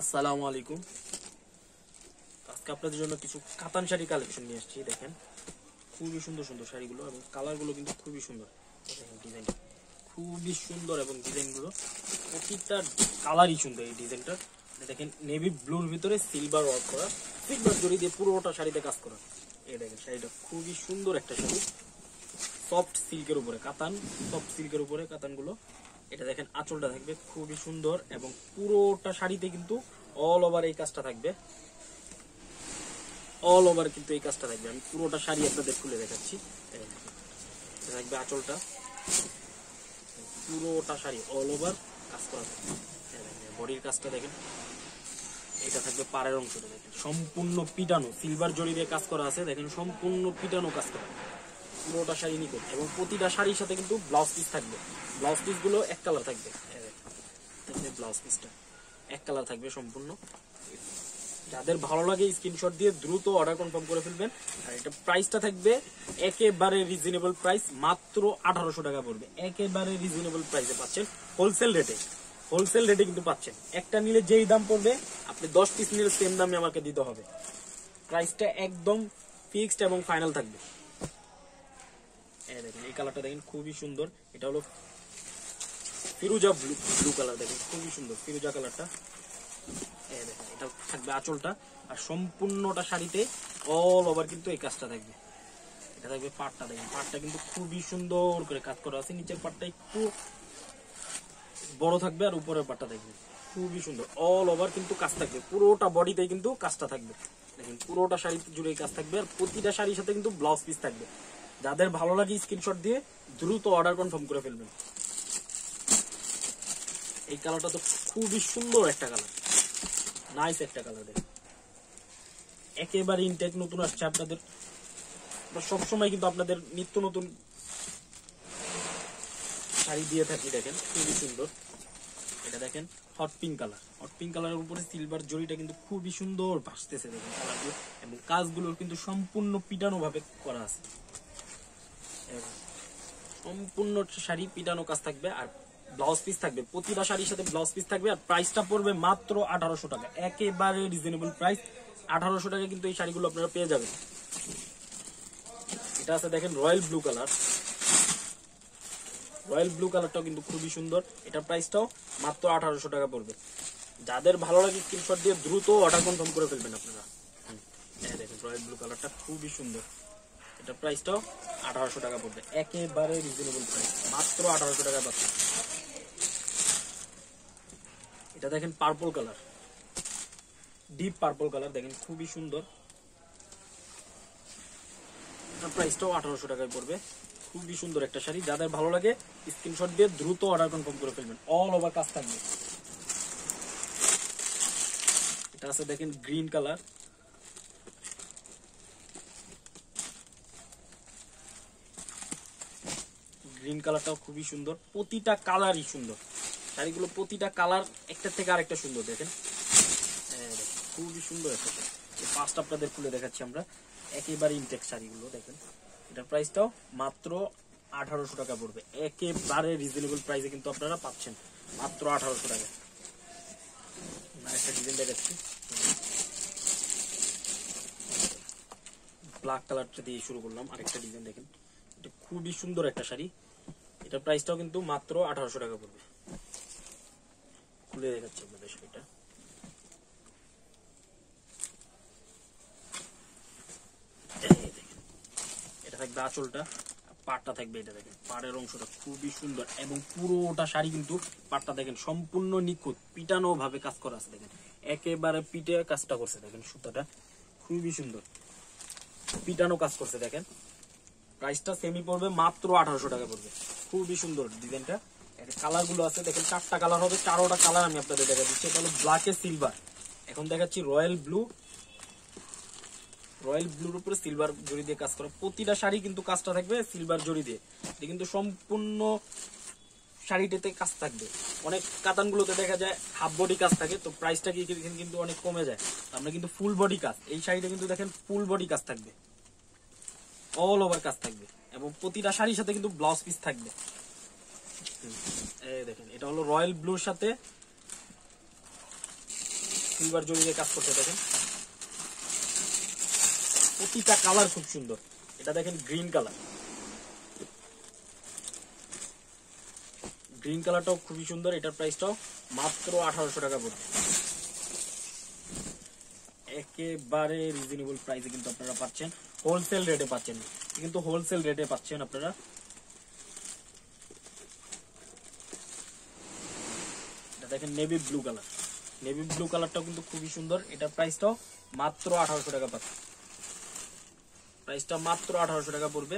আসসালামু আলাইকুম। আজকে আপনাদের জন্য কিছু কাতান শাড়ি কালেকশন নিয়ে আসছি। দেখেন খুবই সুন্দর সুন্দর শাড়িগুলো এবং কালারগুলো কিন্তু খুবই সুন্দর। দেখেন ডিজাইন খুবই সুন্দর এবং ডিজাইনগুলো প্রতিটা কালারই সুন্দর। এই ডিজাইনটা দেখেন নেভি ব্লুর ভিতরে সিলভার ওয়ার্ক করা, সিলভার জড়ি দিয়ে পুরোটা শাড়িতে কাজ করা। এই দেখেন শাড়িটা খুবই সুন্দর একটা শাড়ি, সফট সিল্কের উপরে কাতান, সফট সিল্কের উপরে কাতানগুলো। এটা দেখেন আঁচলটা থাকবে খুবই সুন্দর এবং পুরোটা শাড়িতে কিন্তু অল ওভার এই কাজটা থাকবে, অল ওভার কিন্তু এই কাজটা থাকবে। আমি পুরোটা শাড়ি আপনাদের খুলে দেখাচ্ছি। এটা থাকবে আঁচলটা, পুরোটা শাড়ি অল ওভার কাজ করা থাকবে। বডির কাজটা দেখেন, এটা থাকবে পাড়ের অংশটা দেখেন সম্পূর্ণ পিটানো, সিলভার জড়ি দিয়ে কাজ করা আছে। দেখেন সম্পূর্ণ পিটানো কাজ করা, পুরোটা শাড়ি নিখুঁত এবং প্রতিটা শাড়ির সাথে কিন্তু ব্লাউজ পিস থাকবে। ব্লাউজ পিস গুলো এক কালার থাকবে, ব্লাউজ পিসটা এক কালার থাকবে সম্পূর্ণ। যাদের ভালো লাগে স্ক্রিনশট দিয়ে দ্রুত অর্ডার কনফার্ম করে ফেলবেন। আর এটা প্রাইসটা থাকবে একেবারে রিজনেবল প্রাইস, মাত্র 1800 টাকা পড়বে। একেবারে রিজনেবল প্রাইসে পাচ্ছেন, হোলসেল রেটে, হোলসেল রেটে কিন্তু পাচ্ছেন। একটা নিলে যেই দাম পড়বে আপনি 10 পিস নিলে সেম দামে আমাকে দিতে হবে। প্রাইসটা একদম ফিক্সড এবং ফাইনাল থাকবে। দেখেন এই কালারটা দেখেন খুবই সুন্দর, এটা হলো ফিরোজা ব্লু কালার। দেখেন খুবই সুন্দর ফিরোজা কালারটা। দেখেন এটা থাকবে আঁচলটা, আর সম্পূর্ণটা শাড়িতে অল ওভার কিন্তু এই কাজটা থাকবে। এটা থাকবে পাটটা, দেখেন পাটটা কিন্তু খুবই সুন্দর করে কাজ করা আছে। নিচের পাটটা একটু বড় থাকবে আর উপরের পাটটা থাকবে খুবই সুন্দর, অল ওভার কিন্তু কাজ থাকবে। পুরোটা বডিতেই কিন্তু কাজটা থাকবে। দেখেন পুরোটা শাড়িতে জুড়ে কাজ থাকবে আর প্রতিটা শাড়ির সাথে কিন্তু ব্লাউজ পিস থাকবে। যাদের ভালো লাগে স্ক্রিনশট দিয়ে দ্রুত অর্ডার কনফার্ম করে ফেলবেন। এই কালারটা তো খুবই সুন্দর একটা কালার, নাইস একটা কালার। দেখেন একেবারে ইনটেক নতুন আসছে আপনাদের, সবসময় কিন্তু আপনাদের নিত্য নতুন শাড়ি দিয়ে থাকি। দেখেন খুবই সুন্দর, এটা দেখেন hot pink colour. Hot pink কালারের উপরে সিলভার জড়িটা কিন্তু খুবই সুন্দর ভাসতেছে। দেখেন কালারগুলো এবং কাজগুলো কিন্তু সম্পূর্ণ পিটানো ভাবে করা আছে। সম্পূর্ণ শাড়ি পিটানো কাজ থাকবে আর ব্লাউজ পিস থাকবে। প্রতিটা শাড়ির সাথে ব্লাউজ পিস থাকবে আর প্রাইসটা পড়বে মাত্র 1800 টাকা। একেবারে রিজনেবল প্রাইস, 1800 টাকা কিন্তু এই শাড়িগুলো আপনারা পেয়ে যাবেন। এটা আছে দেখেন royal blue colour, royal blue কালারটাও কিন্তু খুবই সুন্দর। এটার প্রাইসটাও মাত্র 1800 টাকা পড়বে। যাদের ভালো লাগে স্ক্রিনশট দিয়ে দ্রুত অর্ডার কনফার্ম করে ফেলবেন আপনারা। দেখেন রয়্যাল ব্লু কালারটা খুবই সুন্দর, এটা প্রাইসটাও 1800 টাকা পড়বে। একেবারে রিজনেবল প্রাইস, মাত্র 1800 টাকা পাচ্ছে। এটা দেখেন purple colour, deep purple colour, দেখেন খুবই সুন্দর। এটার প্রাইসটাও 1800 টাকায় পড়বে। খুবই সুন্দর একটা শাড়ি, যাদের ভালো লাগে স্ক্রিনশট দিয়ে দ্রুত অর্ডার কনফার্ম করে ফেলবেন। অল ওভার কাজ থাকবে। এটা আছে দেখেন গ্রিন কালার, গ্রিন কালারটাও খুবই সুন্দর। প্রতিটা কালারই সুন্দর শাড়িগুলো, প্রতিটা কালার একটা থেকে আরেকটা সুন্দর। দেখেন খুবই সুন্দর একটা শাড়ি। ফার্স্ট আপনাদের খুলে দেখাচ্ছি আমরা একেবারে ইনটেক শাড়িগুলো। দেখেন এটার প্রাইসটাও মাত্র 1800 টাকা পড়বে। একেবারে রিজনেবল প্রাইসে কিন্তু আপনারা পাচ্ছেন মাত্র 1800 টাকা। আরেকটা ডিজাইন দেখাচ্ছি, ব্ল্যাক কালারটা দিয়ে শুরু করলাম। আরেকটা ডিজাইন দেখেন, এটা খুবই সুন্দর একটা শাড়ি। এটার প্রাইসটাও কিন্তু মাত্র 1800 টাকা পড়বে। খুলে দেখাচ্ছি আপনাদের শাড়িটা। এটা থাকবে আঁচলটা, পাটটা থাকবে। এটা দেখেন পাড়ের অংশটা খুবই সুন্দর এবং পুরোটা শাড়ি কিন্তু পাটটা দেখেন সম্পূর্ণ নিখুঁত পিটানো ভাবে কাজ করা আছে। দেখেন একেবারে পিটে কাজটা করছে। দেখেন সুতাটা খুবই সুন্দর পিটানো কাজ করছে। দেখেন প্রাইসটা সেমি পড়বে মাত্র 1800 টাকা পড়বে। খুবই সুন্দর ডিজাইনটা। কালার গুলো আছে দেখেন, 4টা কালার হবে, 4টা কালার আমি আপনাদের দেখা দিচ্ছি। এটা হলো ব্ল্যাক এ সিলভার, এখন দেখাচ্ছি রয়্যাল ব্লু। রয়্যাল ব্লুর উপরে সিলভার জড়ি দিয়ে কাজ করা। প্রতিটা শাড়ি কিন্তু কাজটা থাকবে সিলভার জড়ি দিয়ে। এটা কিন্তু সম্পূর্ণ শাড়িটাতে কাজ থাকবে। অনেক কাতানগুলোতে দেখা যায় হাফ বডি কাজ থাকে, তো প্রাইসটা কিন্তু অনেক কমে যায়। আমরা কিন্তু ফুল বডি কাজ, এই শাড়িটা কিন্তু দেখেন ফুল বডি কাজ থাকবে, অল ওভার কাজ থাকবে এবং প্রতিটা শাড়ির সাথে কিন্তু ব্লাউজ পিস থাকবে। এই দেখেন এটা হলো রয়্যাল ব্লুর সাথে সিলভার জরি দিয়ে কাজ করতে। দেখেন প্রতিটা কালার খুব সুন্দর। এটা দেখেন গ্রিন কালার, গ্রিন কালারটাও খুবই সুন্দর। এটার প্রাইসটাও মাত্র 1800 টাকা পড়বে। একেবারে রিজনেবল প্রাইসে কিন্তু আপনারা পাচ্ছেন, হোলসেল রেটে পাচ্ছেন, কিন্তু হোলসেল রেটে পাচ্ছেন আপনারা। এটা দেখেন navy blue colour, navy blue কালারটাও কিন্তু খুবই সুন্দর। এটার প্রাইসটাও মাত্র 1800 টাকা পাচ্ছেন, প্রাইসটা মাত্র 1800 টাকা পড়বে।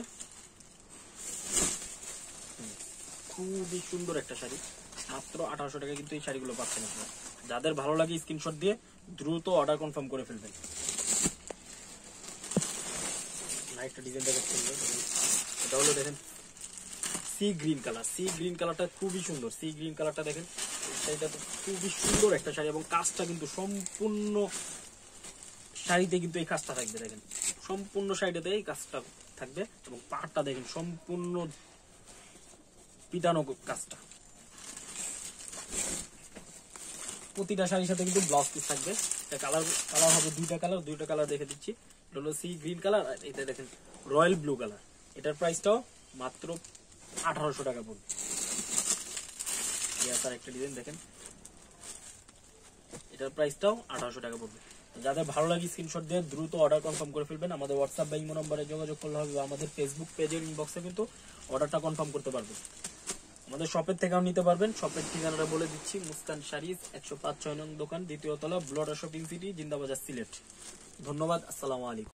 খুবই সুন্দর একটা শাড়ি, মাত্র 1800 টাকা কিন্তু এই শাড়িগুলো পাচ্ছেন আপনারা। যাদের ভালো লাগে স্ক্রিনশট দিয়ে দ্রুত অর্ডার কনফার্ম করে ফেলবেন। একটা ডিজাইন দেখাচ্ছি, এটা হলো দেখেন sea green colour, sea green কালারটা খুবই সুন্দর। সি গ্রিন কালারটা দেখেন, শাড়িটা খুবই সুন্দর একটা শাড়ি এবং কাজটা কিন্তু সম্পূর্ণ শাড়িতে কিন্তু এই কাজটা থাকবে। দেখেন সম্পূর্ণ শাড়িটাতে এই কাজটা থাকবে এবং পাড়টা দেখেন সম্পূর্ণ পিটানো কাজটা। প্রতিটা শাড়ির সাথে কিন্তু ব্লাউজ পিস থাকবে। কালার হবে দুইটা কালার দেখে দিচ্ছি। এটা হলো সি গ্রিন কালার, আর এটা দেখেন রয়্যাল ব্লু কালার। এটার প্রাইসটাও মাত্র 1800 টাকা পড়বে। একটা ডিজাইন দেখেন, এটার প্রাইসটাও 1800 টাকা পড়বে। যাদের ভালো লাগে স্ক্রিনশট দিয়ে দ্রুত অর্ডার কনফার্ম করে ফেলবেন। আমাদের হোয়াটসঅ্যাপ বা ইমো নম্বরে যোগাযোগ করলে হবে, বা আমাদের ফেসবুক পেজের ইনবক্সে কিন্তু অর্ডারটা কনফার্ম করতে পারবেন। আমাদের শপের থেকেও নিতে পারবেন। শপের ঠিকানাটা বলে দিচ্ছি, মুস্কান শাড়িজ 105-6 নং দোকান, দ্বিতীয় তলা, ব্লডার শপিং সিটি, জিন্দাবাজার, সিলেট। ধন্যবাদ, আসসালামু আলাইকুম।